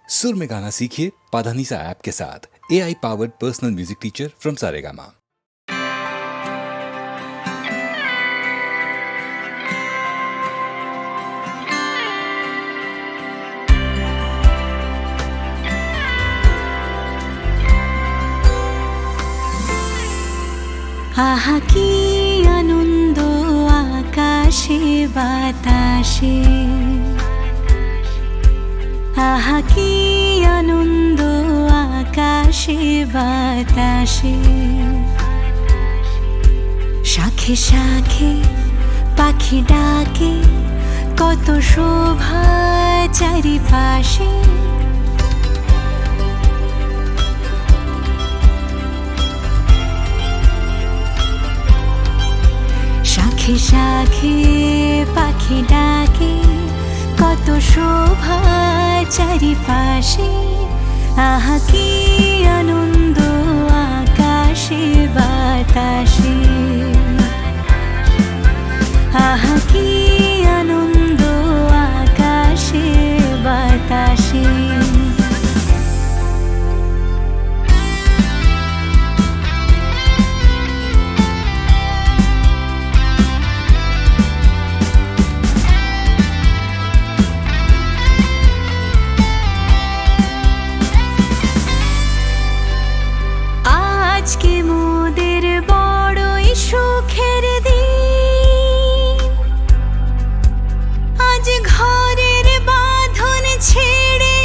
सुर में गाना सीखिए पाधानीसा ऐप के साथ। AI powered personal music teacher from Saregama. आहा की आनंद आकाशे बाताशे, आहा की आनंद आकाशे बाताशे, शाखे शाखे पाखी डाके कत शोभा चारिपाशे, শাখে শাখে পাখি ডাকে কত শোভা চারিপাশে, আহা কি আনন্দ আকাশে বাতাসে, আহা কি আনন্দ আকাশে বাতাসে। আজকে মোদের বড়ই সুখের দিন, আজ ঘরের বাঁধন ছেড়ে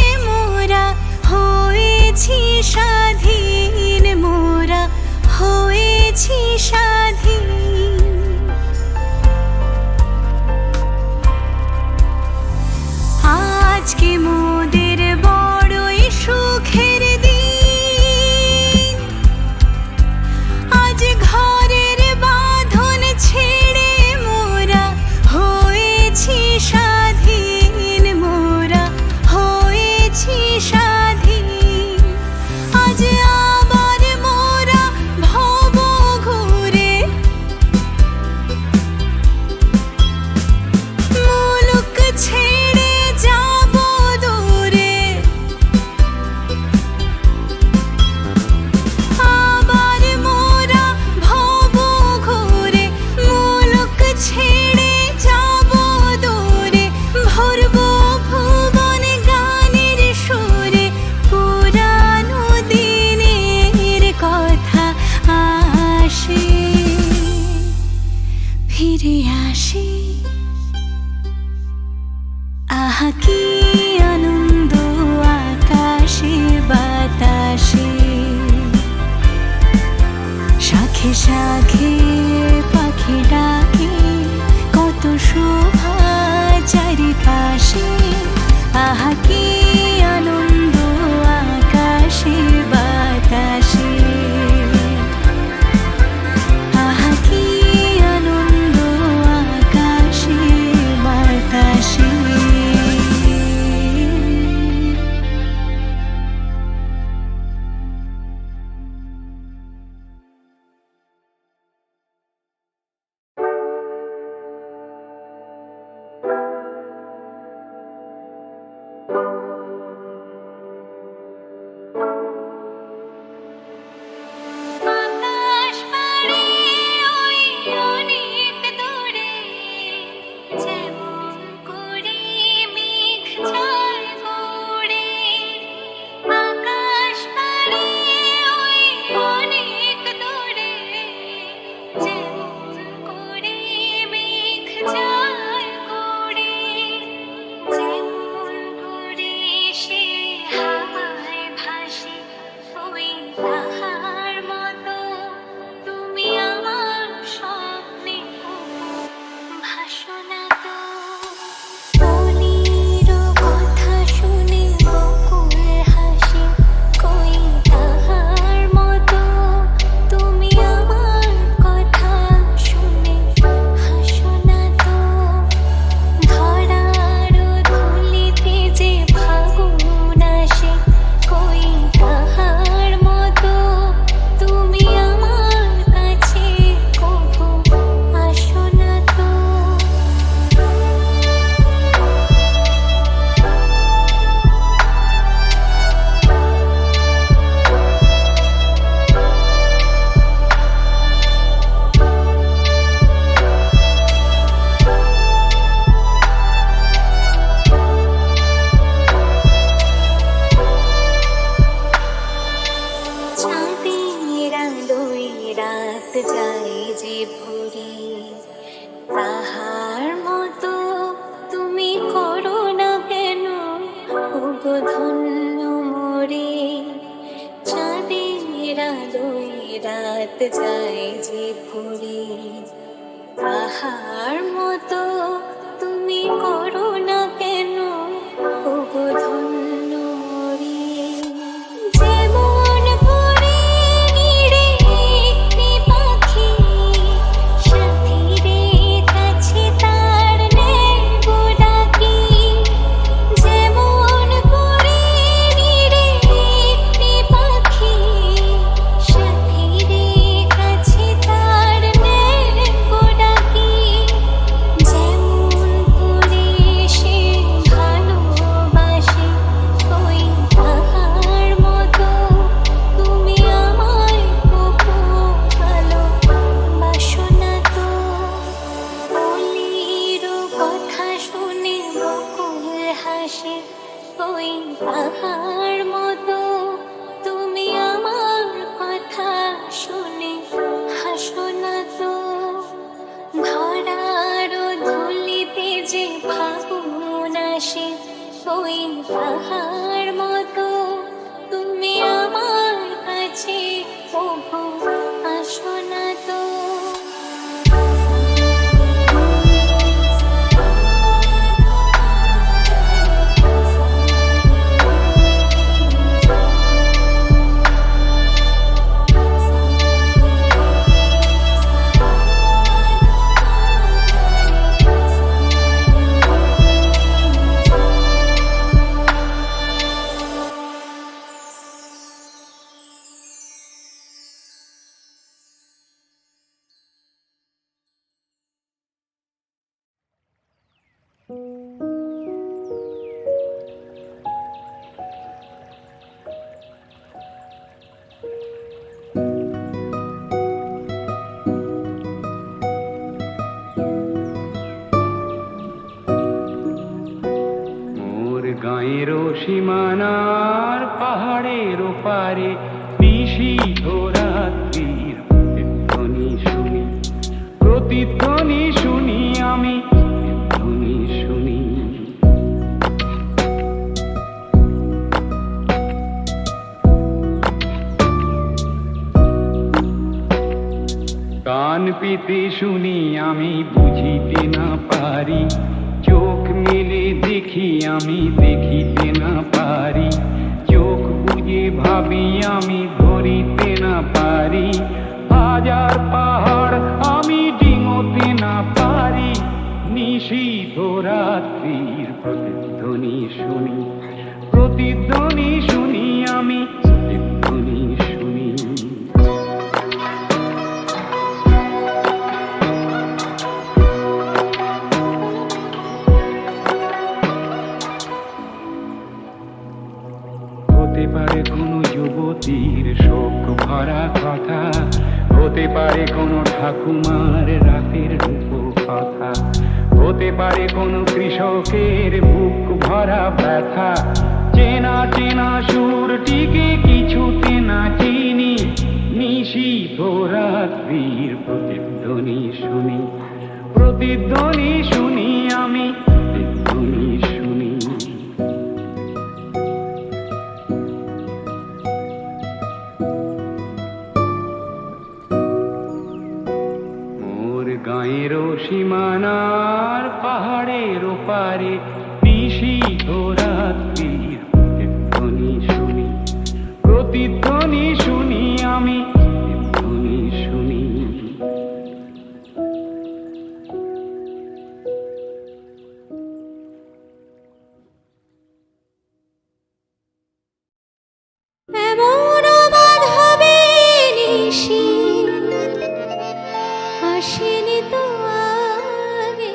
গো ধন্য মোরে, চাঁদের আলোয় রাত যায় যে ভরে, তাহার মতো তুমি করো না কেন ও গো ধন্য মোরে। যেমন করে নিরে একটি পাখি সাথীরে কাছে তার নেয় গো ডাকি, যেমন করে নিরে একটি পাখি সাথীরে কাছে তার নেয় গো ডাকি, যেমন করে সে ভালোবাসে ওই তাহার মতো তুমি আমায় কখনো ভালোবাসো না তো। বলির কথা শুনে বকুল হাসে ওই তাহার মতো তুমি আমার কথা শুনে হাসো না তো। ধরার ধুলিতে যে ফাগুন আসে ওই তাহার মতো তুমি আমার কাছে কভু আসো না তো। মোর গাঁয়ের সীমানার পাহাড়ের ওপারে নিশীথ রাত্রির প্রতিধ্বনি শুনি, প্রতিধ্বনি শুনি আমি, প্রতিধ্বনি শুনি। কান পেতে শুনি আমি, বুঝিতে না পারি, চোখ মেলে দেখি আমি, দেখিতে না পারি, চোখ বুঝে ভাবি আমি, ধরিতে না পারি, হাজার পাহাড় আমি ডিঙোতে না পারি। নিশীথ রাত্রির প্রতিধ্বনি শুনি, প্রতিধ্বনি শুনি আমি, প্রতিধ্বনি শুনি। হতে পারে কোনো যুবতীর শোক ভরা কথা, হতে পারে কোনো ঠাকুমার রাতের রূপকথা, হতে পারে কোনো কৃষকের বুক ভরা ব্যথা। চেনা চেনা সুরটিকে কিছুতে না চিনি, নিশীথ রাত্রির প্রতিধ্বনি শুনি, প্রতিধ্বনি শুনি আমি, প্রতিধ্বনি শুনি। মোর গাঁয়ের সীমানার পাহাড়ের ওপারে নিশীথ রাত্রির প্রতিধ্বনি শুনি, প্রতিধ্বনি শুনি আমি, প্রতিধ্বনি শুনি। এমন বাঁধাবে নিশি আসেনি তো আগে,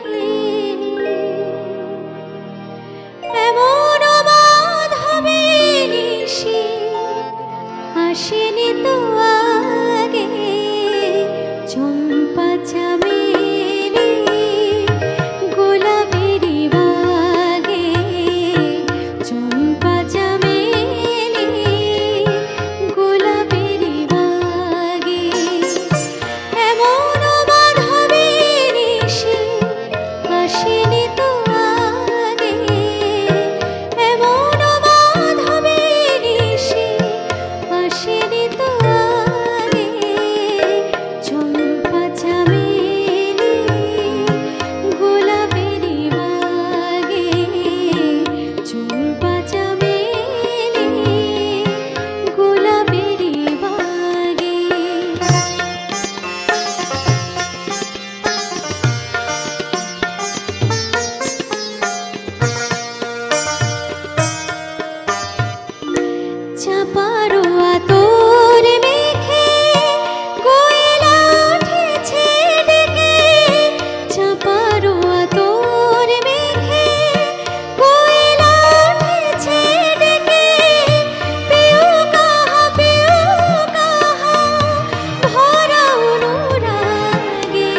চাপারো আতর মেখে কোয়েলা উঠেছে ডেকে, চাপারো আতর মেখে কোয়েলা উঠেছে ডেকে, পিউ কাহা ভরা অনুরাগে,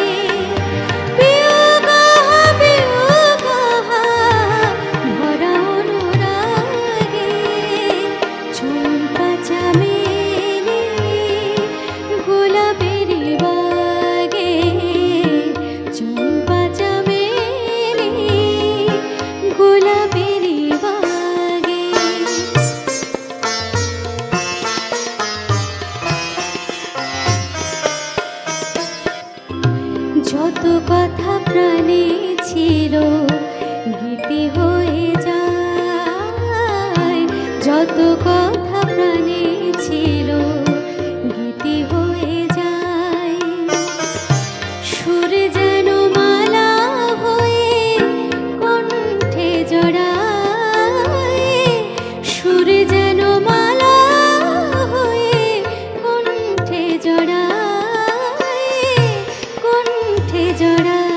পিউ কাহা ভরা অনুরাগে, ঝুমকা চামেলি গোলাপের বাগে, ঝুমকা চামেলি গোলাপের বাগে। যত কথা প্রাণে ছিল গীতি হয়ে যায়, যত কথা প্রাণে ছিল গীতি হয়ে যায়, সুর যেন মালা হয়ে কণ্ঠে জড়ায়, সুর যেন মালা হয়ে কণ্ঠে জড়ায়, কণ্ঠে জড়ায়,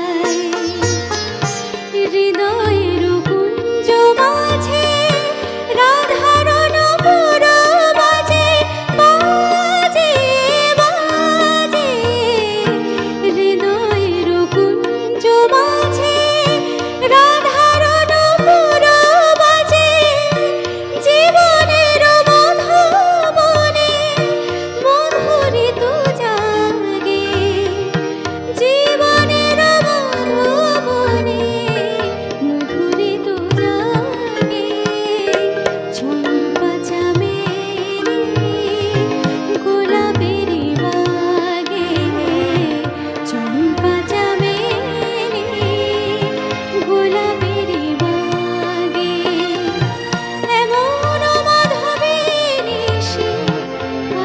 হৃদয়ের কুঞ্জ মাঝে রাধার নূপুর বাজে, বাজে, বাজে, হৃদয়ের কুঞ্জ মাঝে রাধার নূপুর বাজে, জীবনের মধুবনে মধুরিত জাগে, জীবনের মধুবনে মধুরিত জাগে, ঝুমকা চামেলি গোলাপের বাগে, ঝুমকা চামেলি গোলাপের বাগে, এমন মাধবী নিশি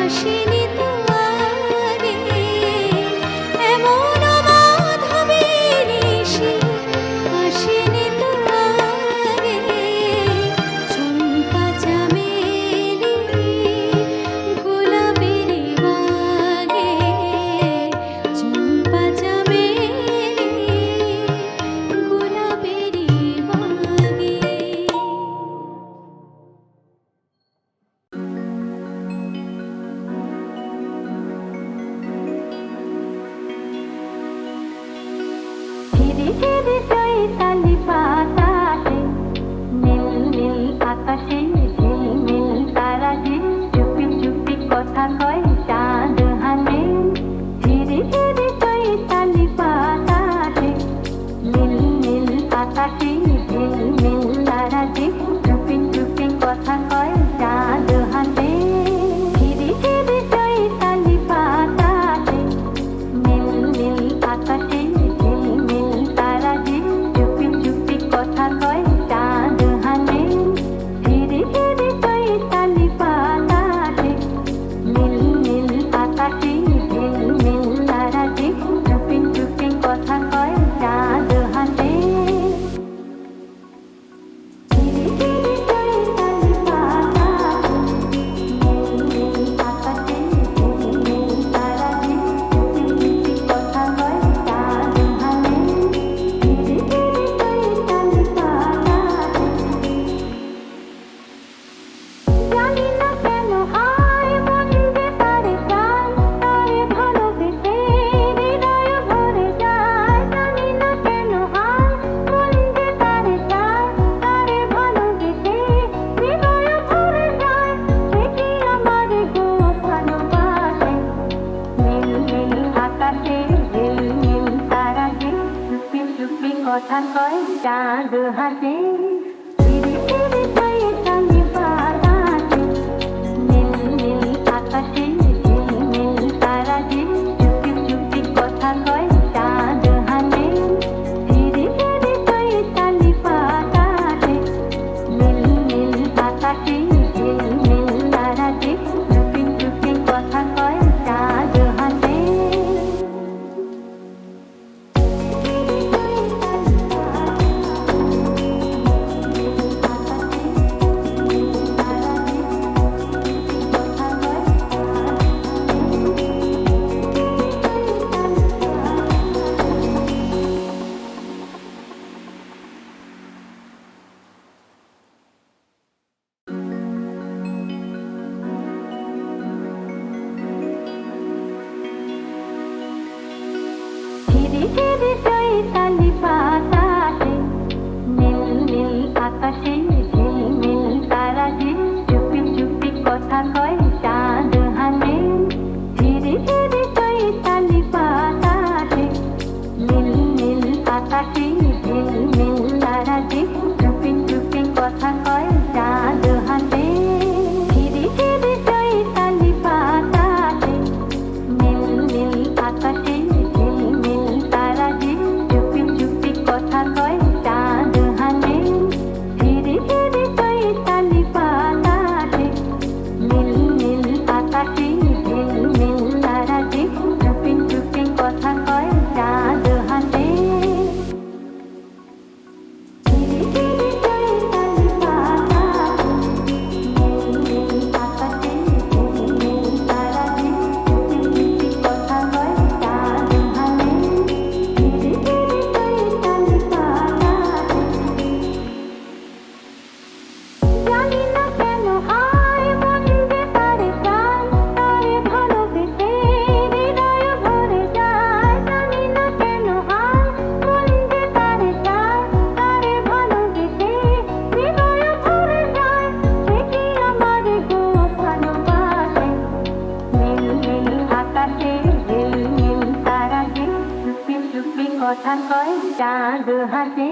আসেনি তো আগে, এমন মাধবী নিশি আসেনি তো আগে, ঝুমকা চামেলি গোলাপের বাগে, ঝুমকা চামেলি গোলাপের বাগে। ধীরে ধীরে চৈতালি বাতাসে, নীল নীল আকাশে ঝিলমিল তারা যে, চুপি চুপি কথা কয় চাঁদ হাসে। ধীরে ধীরে চৈতালি বাতাসে, নীল নীল আকাশে ঝিলমিল তারা যে, চুপি চুপি কথা কয় চাঁদ হাসে। ধীরে ধীরে চৈতালি বাতাসে, নীল নীল আকাশে ঝিলমিল তারা যে, চুপি চুপি কথা কয় চাঁদ হাসে। ধীরে ধীরে চৈতালি বাতাসে, নীল নীল আকাশে ঝিলমিল তারা যে, চুপি চুপি কথা কয় চাঁদ হাসে। ধীরে ধীরে চৈতালি বাতাসে, নীল নীল আকাশে ঝিলমিল তারা যে, চুপি চুপি কথা কয় চাঁদ হাসে। ধীরে ধীরে চৈতালি বাতাসে, জানি না কেন হায় মন যে তারে চায়, তারে ভালোবেসে হৃদয় ভরে যায়। জানি না কেন হায় মন যে তারে চায়, তারে ভালোবেসে হৃদয় ভরে যায়। সে কি আমার গো ভালোবাসে, নীল নীল আকাশে ঝিলমিল তারা যে, চুপি চুপি কথা কয় চাঁদ হাসে। ধীরে ধীরে চৈতালি বাতাসে, নীল নীল আকাশে ঝিলমিল তারা যে, চুপি চুপি কথা কয় চাঁদ হাসে। ধীরে ধীরে চৈতালি বাতাসে, নীল নীল আকাশে ঝিলমিল তারা যে, চুপি চুপি কথা কয় চাঁদ হাসে। ধীরে ধীরে চৈতালি বাতাসে, ঝিরি চৈতালি বাতাসে নীল নীল আকাশে ঝিলমিল তারা যে চুপি চুপি কথা কয় চাঁদ হাসে ঝিরি ঝিরি চৈতালি বাতাসে নীল নীল আকাশে ঝিলমিল তারা যে চুপি চুপি কথা কয় চাঁদ হাসে ঝিরি ঝিরি চৈতালি বাতাসে নীল নীল আকাশে ঝিলমিল তারা যে চুপি চুপি কথা কয় চাঁদ হাসে ঝিরি ঝিরি চৈতালি বাতাসে নীল নীল আকাশে ঝিলমিল তারা যে চুপি চুপি কথা কয় চাঁদ হাসে ঝিরি ঝিরি চৈতালি বাতাসে নীল নীল আকাশে ঝিলমিল তারা যে চুপি চুপি কথা কয় চাঁদ হাসে ঝিরি ঝিরি চৈতালি বাতাসে জানি না কেন হায় মন যে তারে চায় তারে ভালোবেসে হৃদয় ভরে যায় জানি না কেন হায় মন যে তারে চায় তারে ভালোবেসে হৃদয় ভরে যায় সে কি আমারে গো ভালোবাসে নীল নীল আকাশে ঝিলমিল তারা যে চুপি চুপি কথা কয় চাঁদ হাসে